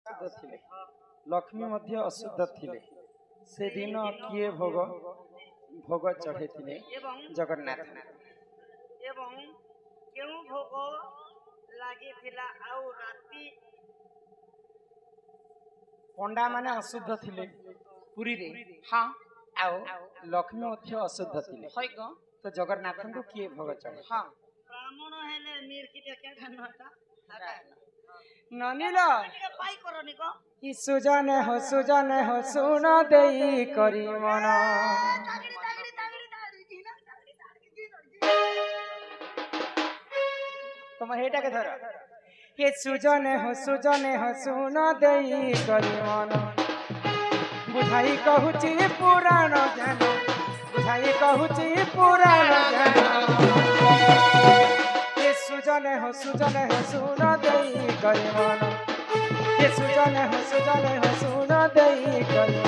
शुद्ध थिले लक्ष्मी मध्य अशुद्ध थिले से दिन किए भोग भोग चढ़े थिले जगन्नाथ एवं केउ भोग लागि थिला आउ राति पंडा माने अशुद्ध थिले पुरी रे हां आउ लक्ष्मी मध्य अशुद्ध थिले होय ग तो जगन्नाथ को किए भोग चढ़े हां ब्राह्मण हेले मिर्की के धनता ननीला पाई करनी को कि सुजन हो सुन देई करी मन तुम हेटा के धर के सुजन हो सुन देई करी मन बुझाई कहूची पुराण ज्ञान बुझाई कहूची पुराण ज्ञान के सुजन हो सुन देई करी मन के सुजन हो सुन देई करी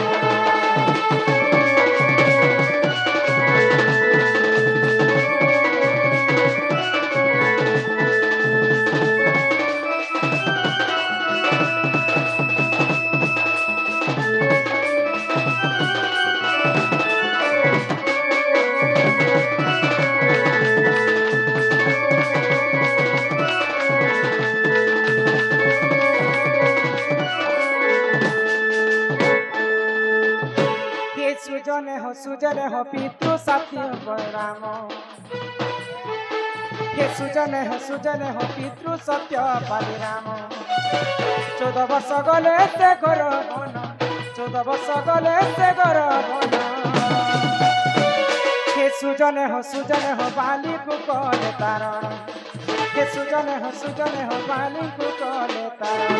सुजन हो पितृ साथी राम हे सुजन हो पितृ सत्य पाली राम 14 वर्ष गले से घर बन 14 वर्ष गले से घर बन हे सुजन हो बाली को कले तारण हे सुजन हो बाली को कले तारण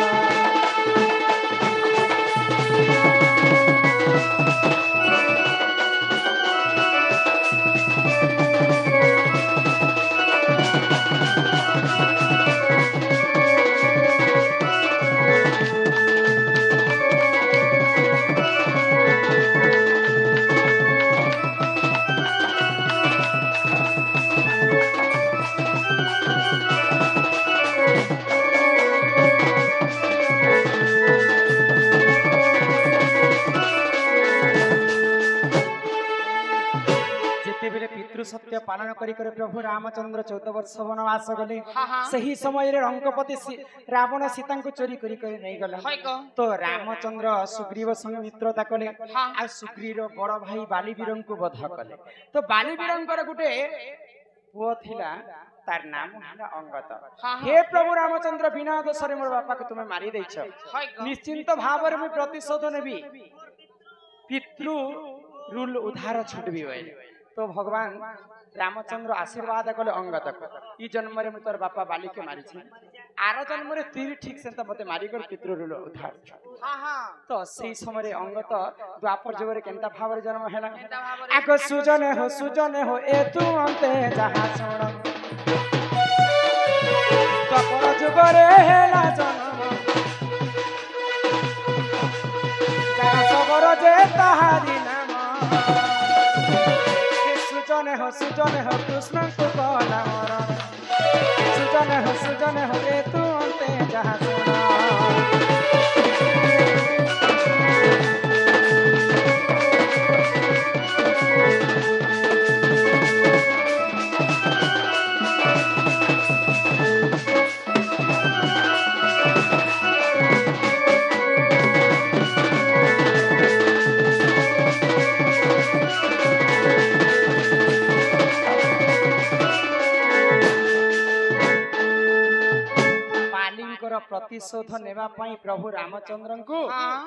सत्य पालन करी प्रभु रामचंद्र 14 वर्ष वनवास गले सही समय रे रंगपति रावण सीता को चोरी करी नहीं गला तो रामचंद्र सुग्रीव संग मित्रता कले आ सुग्रीव बड़ भाई बालीवीर को वध कले तो बालीवीर गुटे पुओ थिला तार नाम हला अंगद हे प्रभु रामचंद्र बिना दोषरे मोर बापा को तुमे मारी देछ निश्चिंत भाव रे मैं प्रतिशोध नेबी पितृ रूल उधार छुटबी तो भगवान रामचंद्र आशीर्वाद कले अंगद को ई जन्म रे तोर बापा बाली के मारी छी आर जन्म रे तीर ठीक से मते मारी कर पितृ उद्धार तो सही समय रे अंगद द्वापर जुग रे केनता भाव रे जन्म हैला आको सुजन हो ए तू अंते जहा सुन द्वापर जुग रे हैला जन्म जहा सबर जे ताहारी नाम सुजन हो कृष्ण को कहला मरण सुजन हो रे तू अंते जहा सुना प्रतिशोध नेबा पाई प्रभु रामचंद्र को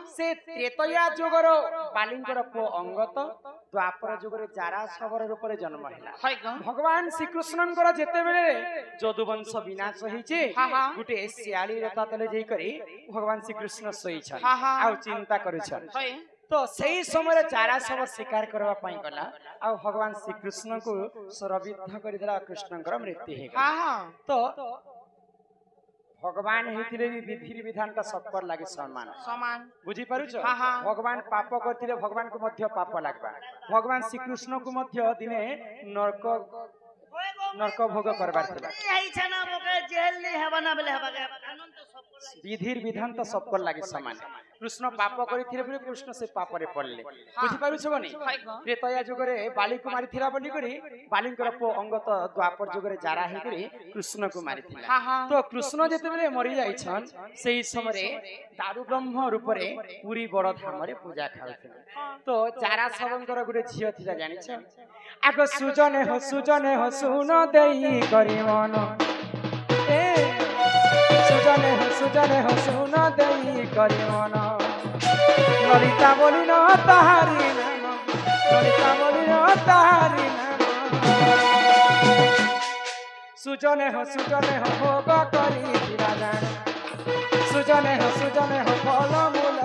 से त्रेतया जुगर बालिंकर पो अंगत द्वापर जुगर जारा सबर रूप रे जन्म हैला भगवान श्री कृष्णंकर जेते बेले जदुवंश विनाश होईचे गुटे सियाली रता तले जई करी भगवान श्री कृष्ण सोई छन आ चिंता करू छन तो सही समय चारा सब शिकार करबा पाई गला आ भगवान श्री कृष्ण को सरविद्ध कर देला कृष्णंकर मृत्यु हे तो भगवान हेतिले विधि विधान का सबकर लागे समान बुझी पारुछ भगवान पाप करथिले भगवान को मध्य पाप लागबा भगवान श्री कृष्ण को मध्य दिने नरक भोग करबार थिला यही छना मोके जेल नहीं हेबा ना बेले हेबा कानून तो सब विधिर विधान तो सबको लागे समान कृष्ण पाप करथिले बोली कृष्ण से पाप रे पड़ले बुझि पारु छबनी त्रेतया जुग रे बाली को मारिथिला बोली करी बालीकर पो अंगत द्वापर जुग रे जारा हे करी कृष्ण को मारिथिला तो कृष्ण जेते बेले मरि जाई छन सेही समय रे दारु ब्रह्म रूप रे पूरी बड़ धाम रे पूजा खाउथिले तो जारा सबंकर गुरे झियो थिला जानि छ आगो सुजने हो सुन देई करी मन ए सुजने हो सुन देई करी मन ललिता बोली न ताहारी नाम ललिता बोली न ताहारी नाम सुजने हो भोग करी दिला जान सुजने हो फल मूल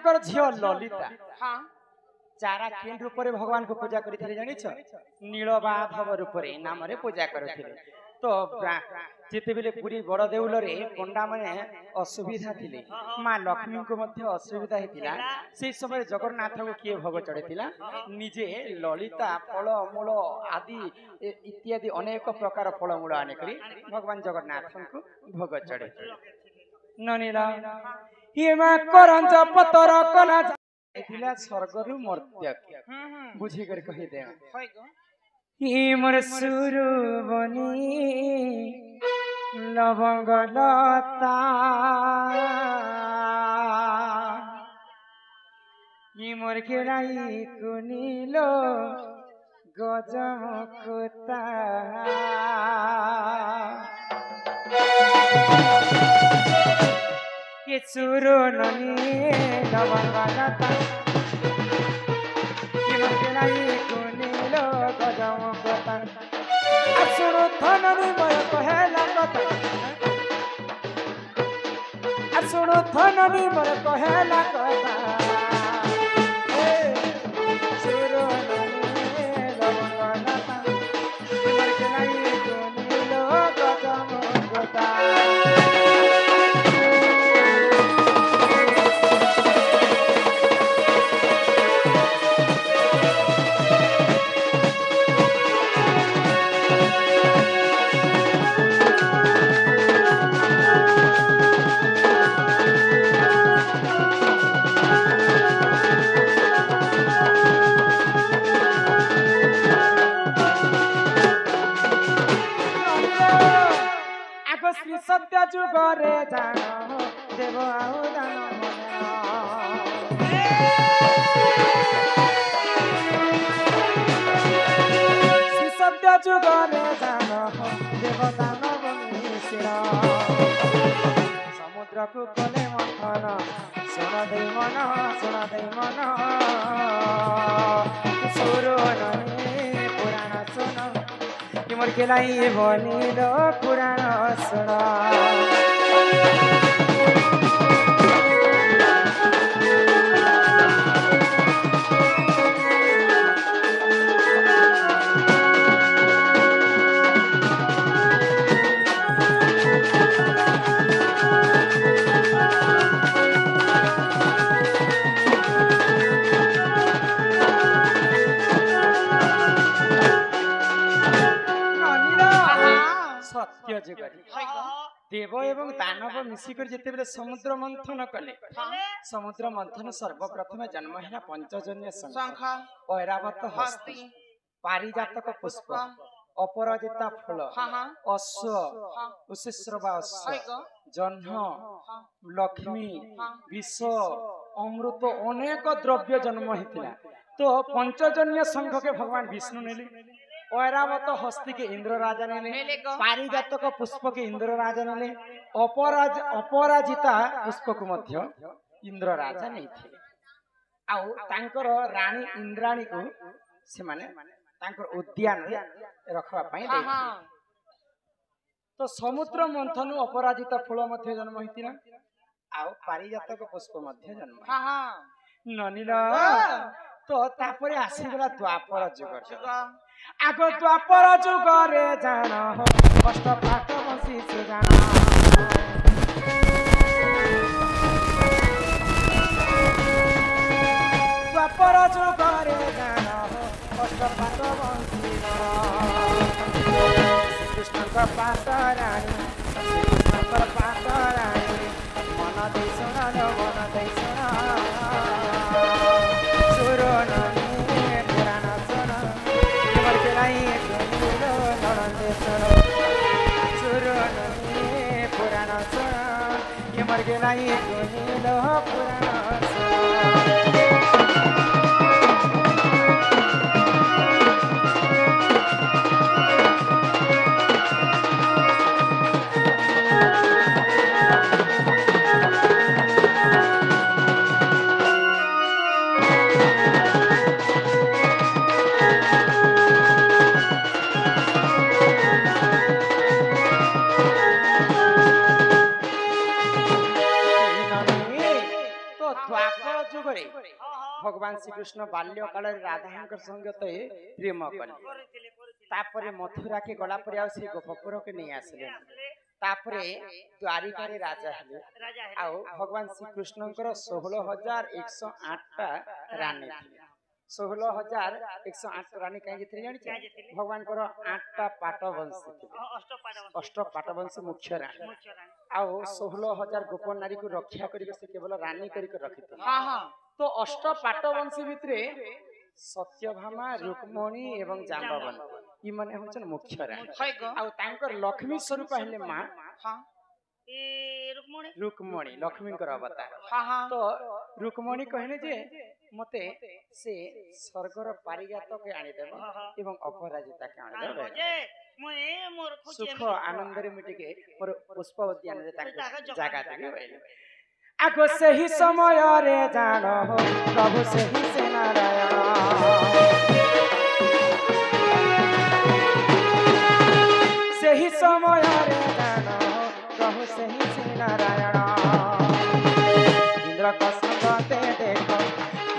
सुंदर झियो ललिता चारा केन रूप रे भगवान को पूजा करिथिले जानि छ नीलबाधव रूप रे नाम रे पूजा करथिले तो जेते बेले पूरी बड़ देउल रे पंडा माने असुविधा थिले मां लक्ष्मी को मध्य असुविधा हेतिला से समय जगन्नाथ को किए भोग चढ़ेतिला निजे ललिता फल मूल आदि इत्यादि अनेक प्रकार फल मूल आने करी भगवान जगन्नाथ को भोग चढ़े ननीला हिमा करंज पतर कला एथिला स्वर्गरु मर्त्य बुझी कर कहि दे हिमर सुरु बनी लवंग लता हिमर केलाई कुनीलो गजमुकुता के सुरो ननी लवंगलता हिमर केलाई कुनीलो गजमुकुता असुरो थननी मय कहेला कथा असुरो थननी मय कहेला कथा सुरो ननी लवंगलता हिमर केलाई कुनीलो गजमुकुता श्री सत्य जुगरे जान देव आउ दान श्री सत्य जुगरे जान देव दान बंशीर समुद्र को कले मंथन सुन दे मन सुरो ननी पुराण सुन हिमर केलाई बनिलो पुराण सुन सत्य जुगरी देव एवं दानव मिसिकर जेते बेले समुद्र मंथन कले समुद्र मंथन सर्वप्रथम जन्म है पंचजन्य शंख ऐरावत हस्ती पारिजातक पुष्प अपराजिता फल अश्व उशिश्रवा अश्व जह्न लक्ष्मी विष अमृत अनेक द्रव्य जन्म होता तो पंचजन्य शंख के भगवान विष्णु नेले ऐरावत हस्ती के इंद्र राजा ने पारिजातक पुष्प के इंद्र राजा ने अपराजिता पुष्प को मध्य इंद्र राजा नहीं थे आउ तांकर रानी इंद्राणी को से माने तांकर उद्यान रखवा पाई देथिले तो समुद्र मंथन अपराजिता फल मध्य जन्म होइतिना ଆଉ ପାରିଜାତକ ପୁଷ୍ପ ମଧ୍ୟ ଜନ୍ମ ହଁ ହଁ ନନିଲ ତ ତାପରେ ଆସିଗଲା ଦ୍ୱାପର ଯୁଗ ଆଗ ଦ୍ୱାପର ଯୁଗରେ ଜାଣ କଷ୍ଟ ପାଠ ବସିଛୁ ଜାଣ ଦ୍ୱାପର ଯୁଗରେ ଜାଣ କଷ୍ଟ ପାଠ ବସିବ ଶ୍ରୀକୃଷ୍ଣଙ୍କ ପାତରାଣୀ ଶ୍ରୀକୃଷ୍ଣଙ୍କ ପାତରାଣୀ ମନ ଦେଇ ଶୁଣ ମନ ଦେଇ ଶୁଣ ସୁର ପୁରାଣ ଶୁଣ କେନାଇ ନଣନ୍ଦେ ଶୁଣ ସୁର ପୁରାଣ ଶୁଣ କେମର କେନାଇ ପୁରାଣ ଶୁଣ भगवान श्रीकृष्ण बाल्य काल राधा संगत प्रेम कले तापरे मथुरा के गला पर से गोपपुर के नहीं आसले तापरे द्वारिका रे राजा हेले आउ भगवान श्रीकृष्ण 16,108 रानी 16,108 रानी कहीं जानी भगवान 8टा पाट वंश अष्ट पाट वंश मुख्य रानी आउ 16,000 गोप नारी को रक्षा करके से केवल रानी करके रखी तो अष्ट पाटवंशी भितरे सत्यभामा रुक्मणी एवं जाम्बवंती ई माने होचन मुख्य रानी आ तांकर लक्ष्मी स्वरूप हेले मां रुक्मणी लक्ष्मी कर अवतार तो रुक्मणी कहले जे मते से स्वर्गर पारिजात के आनी देबो एवं अपराजिता के आनी देबो सुख आनंद रे मिटिके मोर पुष्प उद्यान रे तांको जागा देबे आगो से ही समय रे जान हो प्रभु से ही से नारायण से ही समय रे जान हो प्रभु से ही से नारायण इंद्र का संगते देखो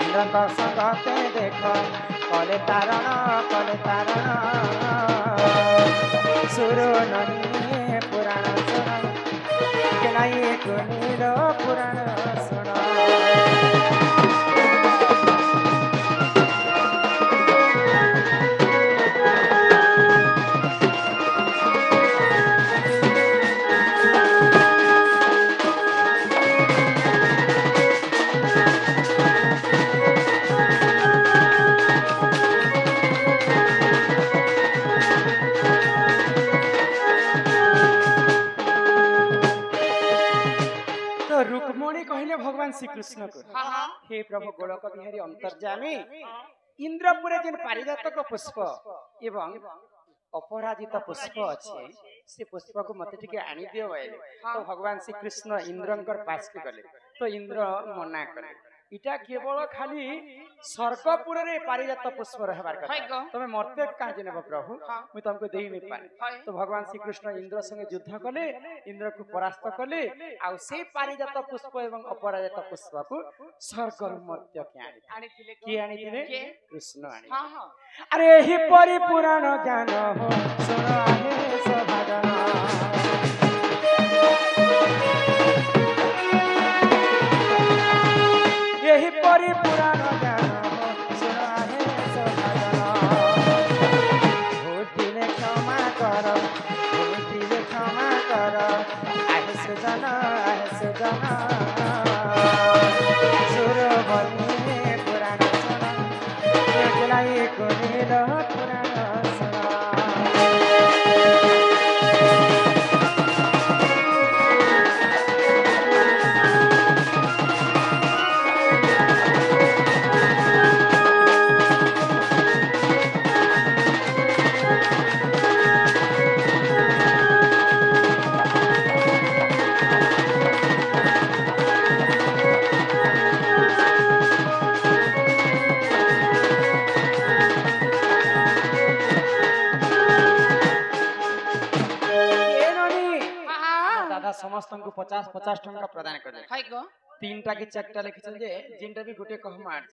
इंद्र का संगते देखो कले तारण सुर ननी पुराण सुन केनाई कुनील पुराण सुन भगवान श्री कृष्ण को हे प्रभु गोलक बिहारी अंतर्जामी इंद्रपुरे जिन पारिजातक पुष्प एवं अपराजित पुष्प अच्छे से पुष्प को मत टिके आनी दियो बोले तो भगवान श्री कृष्ण इंद्रंकर पास के गले तो इंद्र मना कले इटा केवल खाली स्वर्गपुर रे पारिजात पुष्प रहबार कथा तमे मरते का जनेब प्रभु मु तुमको देई नै पारे तो भगवान श्री कृष्ण इंद्र संगे युद्ध कले इंद्र को परास्त कले आ से पारिजात पुष्प एवं अपराजित पुष्प को स्वर्ग मर्त्य के आनी थिले कृष्ण आनी अरे ही परिपुराण ज्ञान हो सुन आहे सभागन यही परिपुराण ज्ञान सुन आहे सभागन भूतिले क्षमा कर आहे सुजन सुर बनी पुराण सुन गुलाई कुनील पुराण सुन ସମସ୍ତଙ୍କୁ 50 50 ଟଙ୍କା ପ୍ରଦାନ କଲେ हाय को 3ଟା କି 4ଟା ଲେଖିଛନ୍ତି ଯେ ଯେନ୍ଟା ବି ଗୋଟେ କହମା